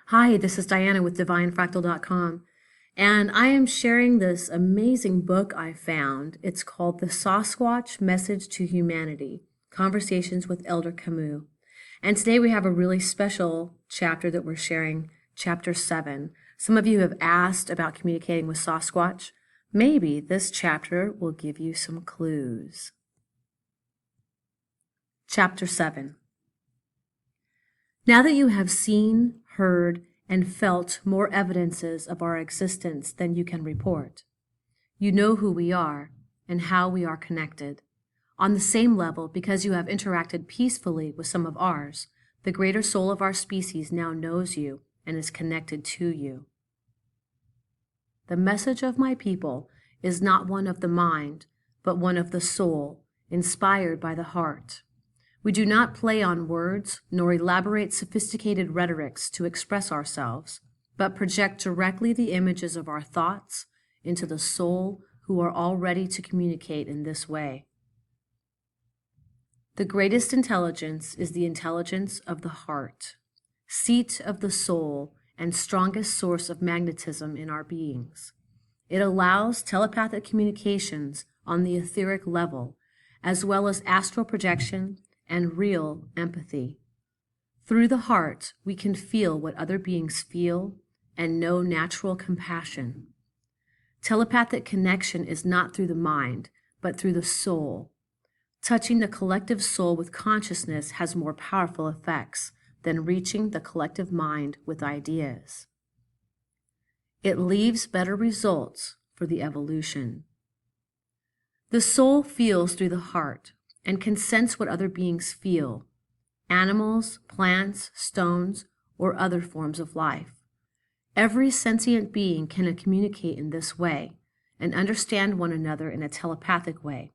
Hi, this is Diana with DivineFractal.com, and I am sharing this amazing book I found. It's called The Sasquatch Message to Humanity, Conversations with Elder Kamooh. And today we have a really special chapter that we're sharing, Chapter 7. Some of you have asked about communicating with Sasquatch. Maybe this chapter will give you some clues. Chapter 7. Now that you have seen, heard, and felt more evidences of our existence than you can report, you know who we are and how we are connected. On the same level, because you have interacted peacefully with some of ours, the greater soul of our species now knows you and is connected to you. The message of my people is not one of the mind, but one of the soul, inspired by the heart. We do not play on words nor elaborate sophisticated rhetorics to express ourselves, but project directly the images of our thoughts into the soul who are all ready to communicate in this way. The greatest intelligence is the intelligence of the heart, seat of the soul and strongest source of magnetism in our beings. It allows telepathic communications on the etheric level, as well as astral projection and real empathy. Through the heart, we can feel what other beings feel and know natural compassion. Telepathic connection is not through the mind, but through the soul. Touching the collective soul with consciousness has more powerful effects than reaching the collective mind with ideas. It leaves better results for the evolution. The soul feels through the heart and can sense what other beings feel, animals, plants, stones, or other forms of life. Every sentient being can communicate in this way and understand one another in a telepathic way,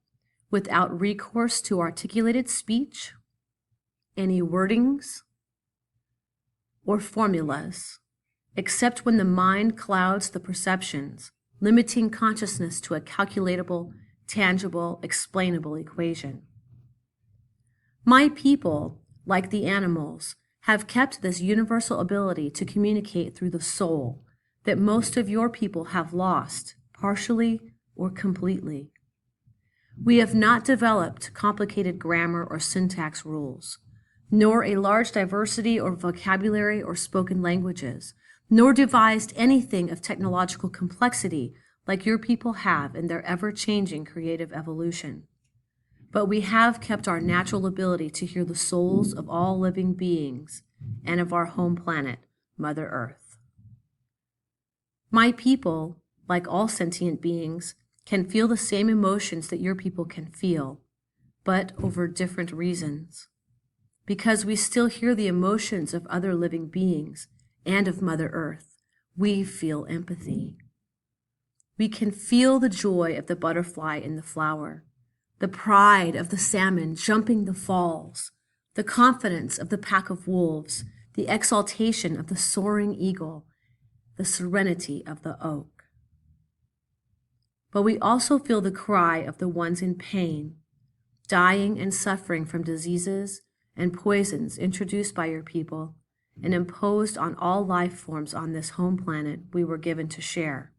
without recourse to articulated speech, any wordings, or formulas, except when the mind clouds the perceptions, limiting consciousness to a calculatable, tangible, explainable equation. My people, like the animals, have kept this universal ability to communicate through the soul that most of your people have lost, partially or completely. We have not developed complicated grammar or syntax rules, nor a large diversity or vocabulary or spoken languages, nor devised anything of technological complexity like your people have in their ever-changing creative evolution. But we have kept our natural ability to hear the souls of all living beings and of our home planet, Mother Earth. My people, like all sentient beings, can feel the same emotions that your people can feel, but over different reasons. Because we still hear the emotions of other living beings and of Mother Earth, we feel empathy. We can feel the joy of the butterfly in the flower, the pride of the salmon jumping the falls, the confidence of the pack of wolves, the exaltation of the soaring eagle, the serenity of the oak. But we also feel the cry of the ones in pain, dying and suffering from diseases and poisons introduced by your people and imposed on all life forms on this home planet we were given to share,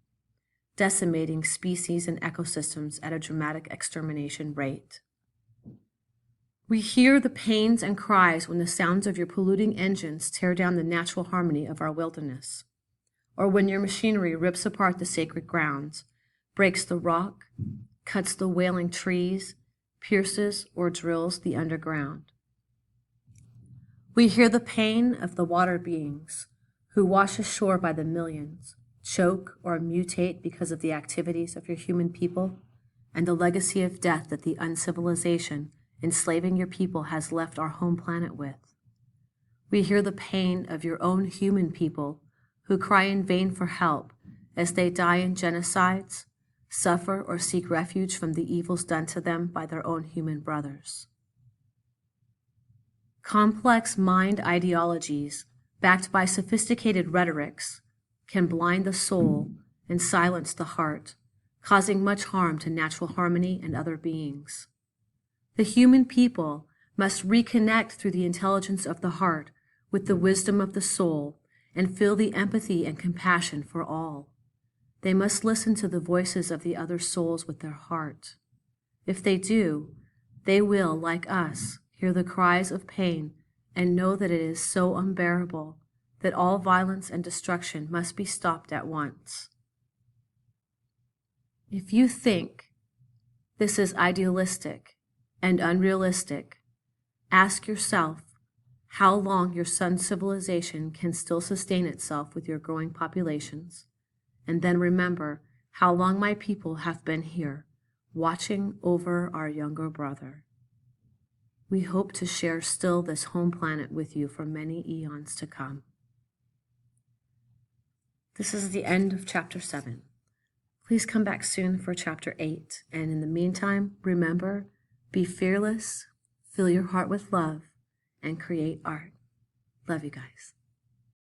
decimating species and ecosystems at a dramatic extermination rate. We hear the pains and cries when the sounds of your polluting engines tear down the natural harmony of our wilderness, or when your machinery rips apart the sacred grounds, breaks the rock, cuts the wailing trees, pierces or drills the underground. We hear the pain of the water beings who wash ashore by the millions, choke or mutate because of the activities of your human people, and the legacy of death that the uncivilization enslaving your people has left our home planet with. We hear the pain of your own human people who cry in vain for help as they die in genocides, suffer or seek refuge from the evils done to them by their own human brothers. Complex mind ideologies, backed by sophisticated rhetorics, can blind the soul and silence the heart, causing much harm to natural harmony and other beings. The human people must reconnect through the intelligence of the heart with the wisdom of the soul and feel the empathy and compassion for all. They must listen to the voices of the other souls with their heart. If they do, they will, like us, hear the cries of pain and know that it is so unbearable that all violence and destruction must be stopped at once. If you think this is idealistic and unrealistic, ask yourself how long your sun's civilization can still sustain itself with your growing populations, and then remember how long my people have been here, watching over our younger brother. We hope to share still this home planet with you for many eons to come. This is the end of Chapter 7. Please come back soon for Chapter 8, and in the meantime, remember, be fearless, fill your heart with love, and create art. Love you guys.